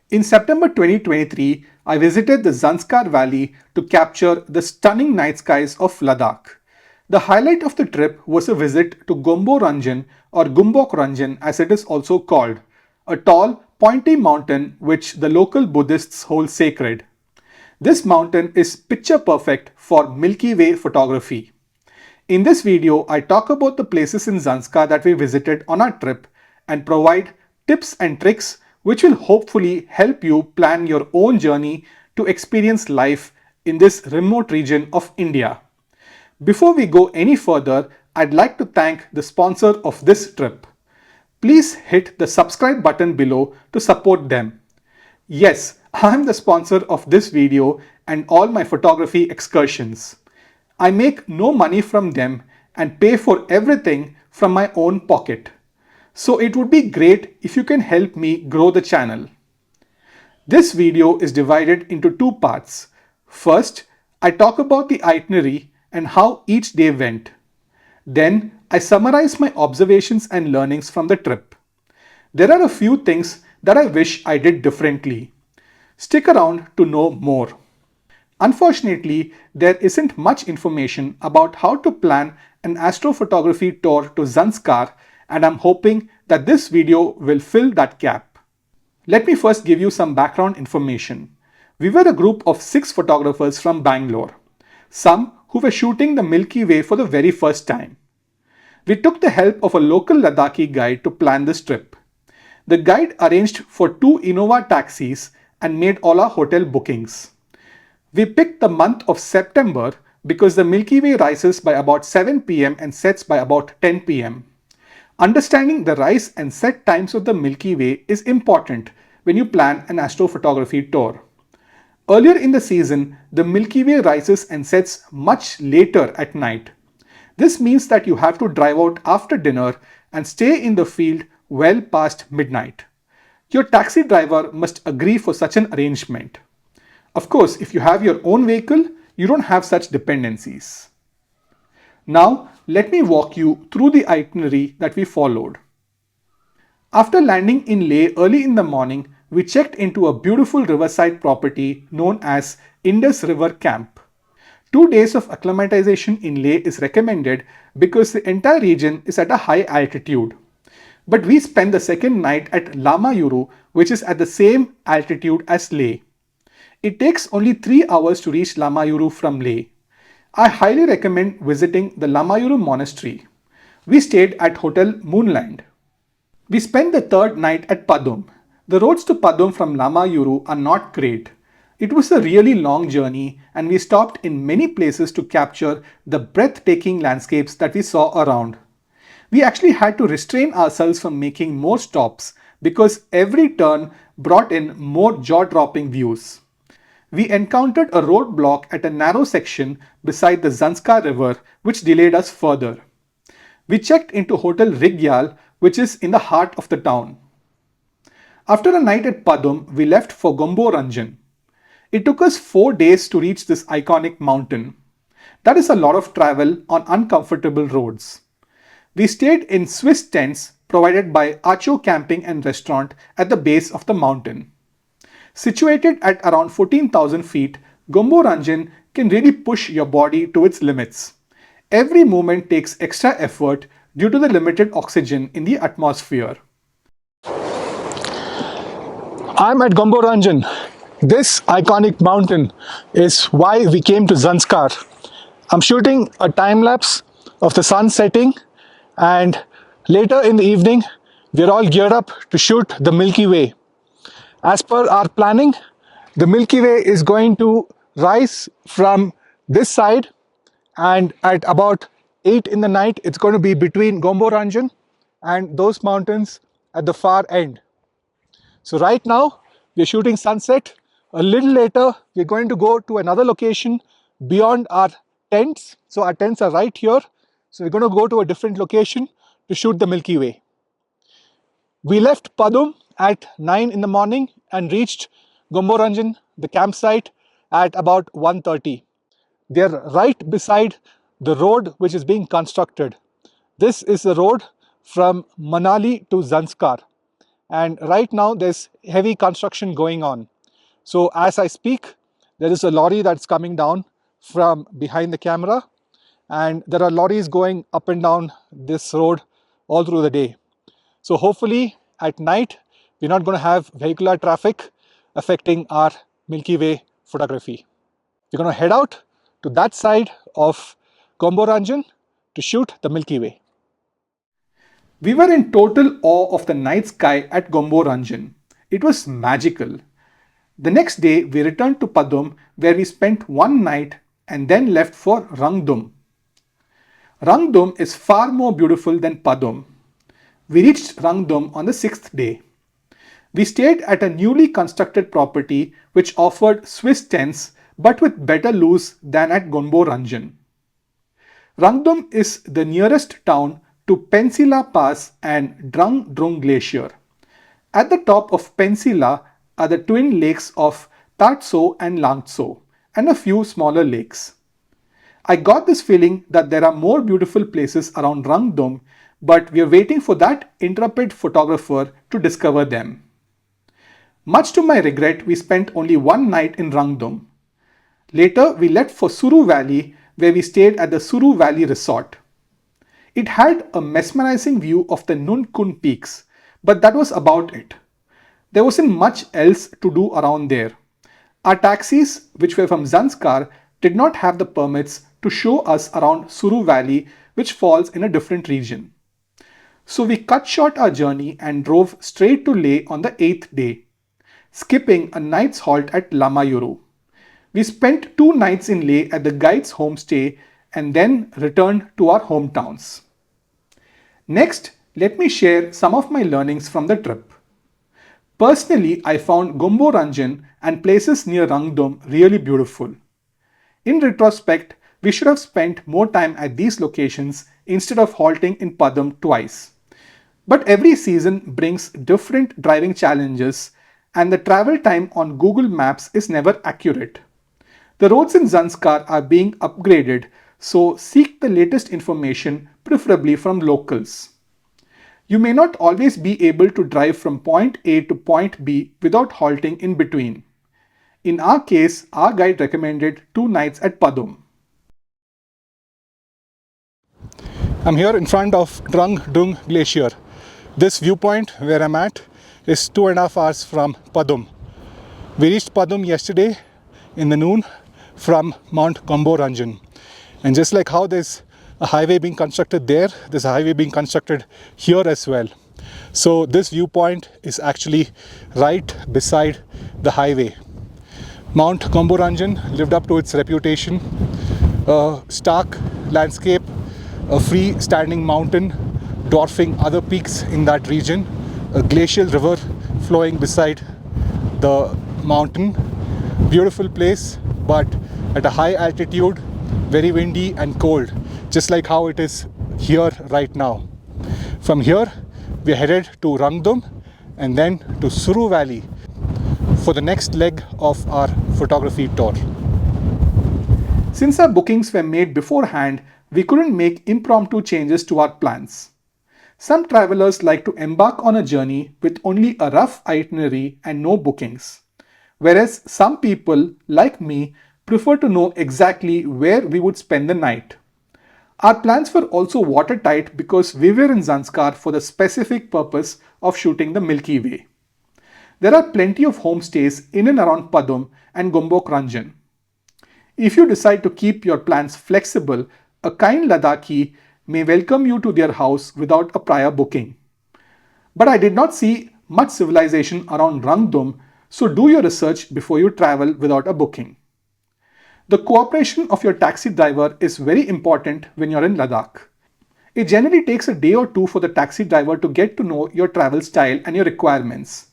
In September 2023, I visited the Zanskar Valley to capture the stunning night skies of Ladakh. The highlight of the trip was a visit to Gombo Ranjan or Gombo Ranjan as it is also called, a tall, pointy mountain which the local Buddhists hold sacred. This mountain is picture perfect for Milky Way photography. In this video, I talk about the places in Zanskar that we visited on our trip and provide tips and tricks which will hopefully help you plan your own journey to experience life in this remote region of India. Before we go any further, I'd like to thank the sponsor of this trip. Please hit the subscribe button below to support them. Yes, I'm the sponsor of this video and all my photography excursions. I make no money from them and pay for everything from my own pocket. So it would be great if you can help me grow the channel. This video is divided into two parts. First, I talk about the itinerary and how each day went. Then, I summarize my observations and learnings from the trip. There are a few things that I wish I did differently. Stick around to know more. Unfortunately, there isn't much information about how to plan an astrophotography tour to Zanskar, and I'm hoping that this video will fill that gap. Let me first give you some background information. We were a group of 6 photographers from Bangalore, some who were shooting the Milky Way for the very first time. We took the help of a local Ladakhi guide to plan this trip. The guide arranged for 2 Innova taxis and made all our hotel bookings. We picked the month of September because the Milky Way rises by about 7 p.m. and sets by about 10 p.m. Understanding the rise and set times of the Milky Way is important when you plan an astrophotography tour. Earlier in the season, the Milky Way rises and sets much later at night. This means that you have to drive out after dinner and stay in the field well past midnight. Your taxi driver must agree for such an arrangement. Of course, if you have your own vehicle, you don't have such dependencies. Now, let me walk you through the itinerary that we followed. After landing in Leh early in the morning, we checked into a beautiful riverside property known as Indus River Camp. 2 days of acclimatization in Leh is recommended because the entire region is at a high altitude. But we spent the second night at Lamayuru, which is at the same altitude as Leh. It takes only 3 hours to reach Lamayuru from Leh. I highly recommend visiting the Lamayuru monastery. We stayed at Hotel Moonland. We spent the third night at Padum. The roads to Padum from Lamayuru are not great. It was a really long journey and we stopped in many places to capture the breathtaking landscapes that we saw around. We actually had to restrain ourselves from making more stops because every turn brought in more jaw-dropping views. We encountered a roadblock at a narrow section beside the Zanskar River which delayed us further. We checked into Hotel Rigyal, which is in the heart of the town. After a night at Padum, we left for Gombo Ranjan. It took us 4 days to reach this iconic mountain. That is a lot of travel on uncomfortable roads. We stayed in Swiss tents provided by Acho Camping and Restaurant at the base of the mountain. Situated at around 14,000 feet, Gombo Ranjan can really push your body to its limits. Every movement takes extra effort due to the limited oxygen in the atmosphere. I'm at Gombo Ranjan. This iconic mountain is why we came to Zanskar. I'm shooting a time lapse of the sun setting, and later in the evening we're all geared up to shoot the Milky Way. As per our planning, the Milky Way is going to rise from this side, and at about 8 in the night it's going to be between Gombo Ranjan and those mountains at the far end. So right now we're shooting sunset. A little later we're going to go to another location beyond our tents. So our tents are right here. So we're going to go to a different location to shoot the Milky Way. We left Padum at 9 in the morning and reached Gombo Ranjan, the campsite, at about 1:30. They're right beside the road which is being constructed. This is the road from Manali to Zanskar. and right now there's heavy construction going on. So as I speak, there is a lorry that's coming down from behind the camera, and there are lorries going up and down this road all through the day. So hopefully at night, we're not going to have vehicular traffic affecting our Milky Way photography. We're going to head out to that side of Gombo Ranjan to shoot the Milky Way. We were in total awe of the night sky at Gombo Ranjan. It was magical. The next day, we returned to Padum, where we spent one night and then left for Rangdum. Rangdum is far more beautiful than Padum. We reached Rangdum on the sixth day. We stayed at a newly constructed property which offered Swiss tents but with better loos than at Gombo Ranjan. Rangdum is the nearest town to Pensila Pass and Drang Drung Glacier. At the top of Pensila are the twin lakes of Tatso and Langtso and a few smaller lakes. I got this feeling that there are more beautiful places around Rangdum, but we are waiting for that intrepid photographer to discover them. Much to my regret, we spent only one night in Rangdum. Later, we left for Suru Valley, where we stayed at the Suru Valley Resort. It had a mesmerizing view of the Nun Kun peaks, but that was about it. There wasn't much else to do around there. Our taxis, which were from Zanskar, did not have the permits to show us around Suru Valley, which falls in a different region. So we cut short our journey and drove straight to Leh on the 8th day, skipping a night's halt at Lamayuru. We spent 2 nights in Leh at the guide's homestay and then returned to our hometowns. Next, let me share some of my learnings from the trip. Personally, I found Gombo Ranjan and places near Rangdum really beautiful. In retrospect, we should have spent more time at these locations instead of halting in Padum twice. But every season brings different driving challenges, and the travel time on Google Maps is never accurate. The roads in Zanskar are being upgraded, so seek the latest information, preferably from locals. You may not always be able to drive from point A to point B without halting in between. In our case, our guide recommended 2 nights at Padum. I'm here in front of Drang Drung Glacier. This viewpoint where I'm at is 2.5 hours from Padum. We reached Padum yesterday in the noon from Mount Gombo Ranjan. And just like how there's a highway being constructed there, there's a highway being constructed here as well. So this viewpoint is actually right beside the highway. Mount Gombo Ranjan lived up to its reputation. A stark landscape, a free-standing mountain dwarfing other peaks in that region, a glacial river flowing beside the mountain. Beautiful place, but at a high altitude, very windy and cold, just like how it is here right now. From here, we are headed to Rangdum and then to Suru Valley for the next leg of our photography tour. Since our bookings were made beforehand, we couldn't make impromptu changes to our plans. Some travelers like to embark on a journey with only a rough itinerary and no bookings, whereas some people, like me, prefer to know exactly where we would spend the night. Our plans were also watertight because we were in Zanskar for the specific purpose of shooting the Milky Way. There are plenty of homestays in and around Padum and Gombo Ranjan. If you decide to keep your plans flexible, a kind Ladakhi may welcome you to their house without a prior booking. But I did not see much civilization around Rangdum, so do your research before you travel without a booking. The cooperation of your taxi driver is very important when you're in Ladakh. It generally takes a day or two for the taxi driver to get to know your travel style and your requirements.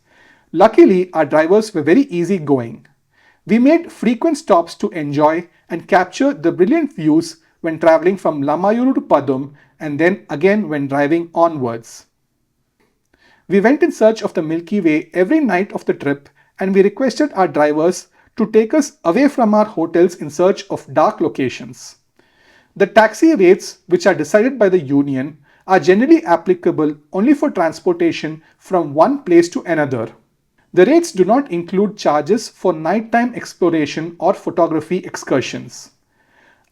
Luckily, our drivers were very easygoing. We made frequent stops to enjoy and capture the brilliant views when traveling from Lamayuru to Padum and then again when driving onwards. We went in search of the Milky Way every night of the trip, and we requested our drivers to take us away from our hotels in search of dark locations. The taxi rates, which are decided by the union, are generally applicable only for transportation from one place to another. The rates do not include charges for nighttime exploration or photography excursions.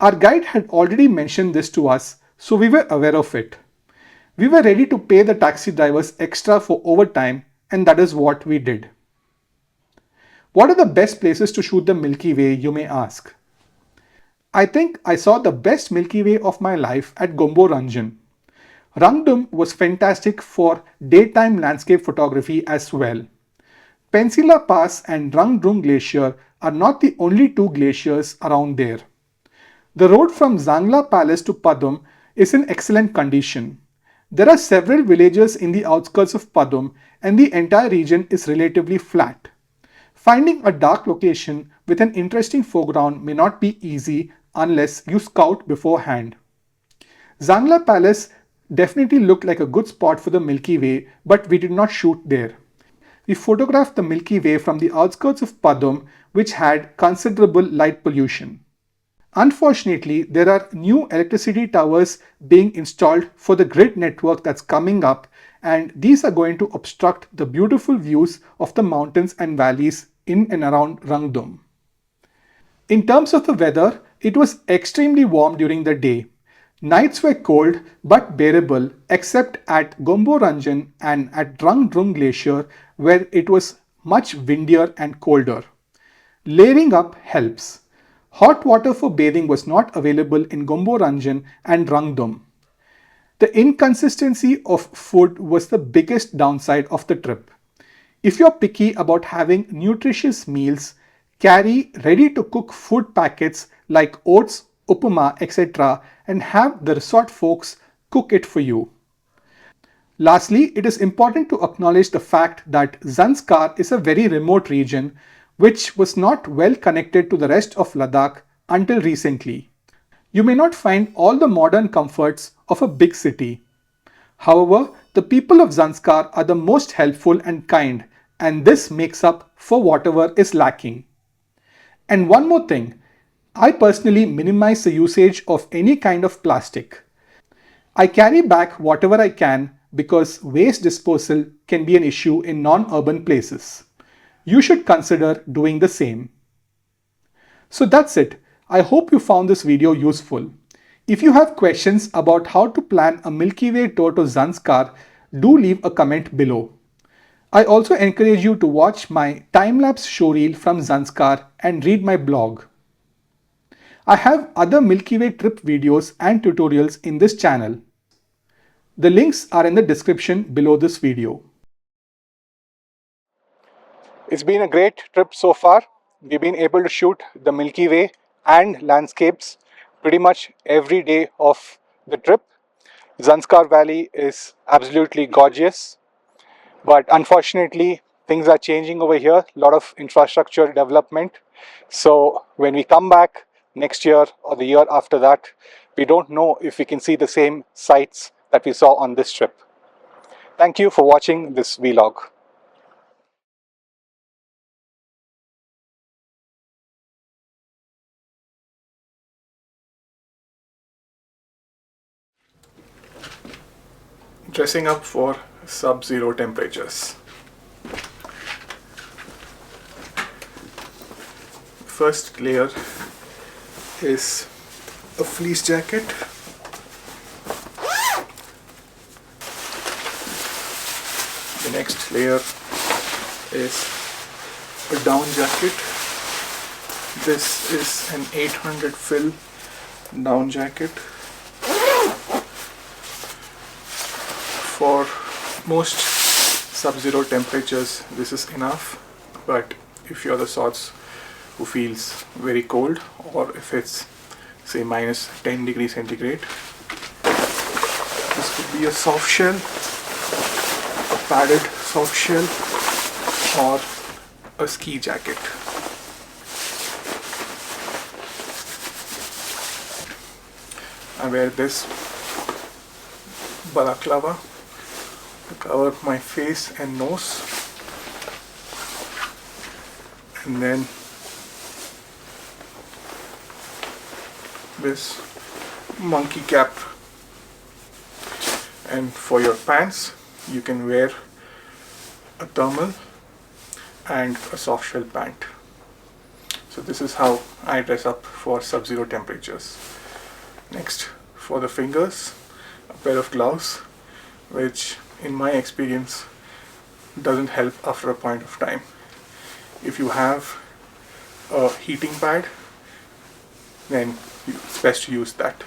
Our guide had already mentioned this to us, so we were aware of it. We were ready to pay the taxi drivers extra for overtime, and that is what we did. What are the best places to shoot the Milky Way, you may ask? I think I saw the best Milky Way of my life at Gombo Ranjan. Rangdum was fantastic for daytime landscape photography as well. Pensila Pass and Rangdum Glacier are not the only two glaciers around there. The road from Zangla Palace to Padum is in excellent condition. There are several villages in the outskirts of Padum and the entire region is relatively flat. Finding a dark location with an interesting foreground may not be easy unless you scout beforehand. Zangla Palace definitely looked like a good spot for the Milky Way, but we did not shoot there. We photographed the Milky Way from the outskirts of Padum, which had considerable light pollution. Unfortunately, there are new electricity towers being installed for the grid network that's coming up, and these are going to obstruct the beautiful views of the mountains and valleys in and around Rangdum. In terms of the weather, it was extremely warm during the day. Nights were cold but bearable except at Gombo Ranjan and at Rangdum Glacier where it was much windier and colder. Layering up helps. Hot water for bathing was not available in Gombo Ranjan and Rangdum. The inconsistency of food was the biggest downside of the trip. If you're picky about having nutritious meals, carry ready to cook food packets like oats, upama, etc. and have the resort folks cook it for you. Lastly, it is important to acknowledge the fact that Zanskar is a very remote region which was not well connected to the rest of Ladakh until recently. You may not find all the modern comforts of a big city. However, the people of Zanskar are the most helpful and kind, and this makes up for whatever is lacking. And one more thing, I personally minimize the usage of any kind of plastic. I carry back whatever I can because waste disposal can be an issue in non-urban places. You should consider doing the same. So that's it. I hope you found this video useful. If you have questions about how to plan a Milky Way tour to Zanskar, do leave a comment below. I also encourage you to watch my time-lapse showreel from Zanskar and read my blog. I have other Milky Way trip videos and tutorials in this channel. The links are in the description below this video. It's been a great trip so far. We've been able to shoot the Milky Way and landscapes pretty much every day of the trip. Zanskar Valley is absolutely gorgeous, but unfortunately things are changing over here, a lot of infrastructure development. So when we come back next year or the year after that, we don't know if we can see the same sights that we saw on this trip. Thank you for watching this vlog. Dressing up for sub-zero temperatures. First layer is a fleece jacket. The next layer is a down jacket. This is an 800 fill down jacket. For most sub-zero temperatures this is enough, but if you're the sorts who feels very cold, or if it's say minus 10 degrees centigrade, this could be a soft shell, a padded soft shell, or a ski jacket. I wear this balaclava to cover my face and nose, and then this monkey cap, And for your pants, you can wear a thermal and a soft shell pant. So this is how I dress up for sub-zero temperatures. Next, for the fingers, a pair of gloves, which in my experience doesn't help after a point of time. If you have a heating pad, then it's best to use that.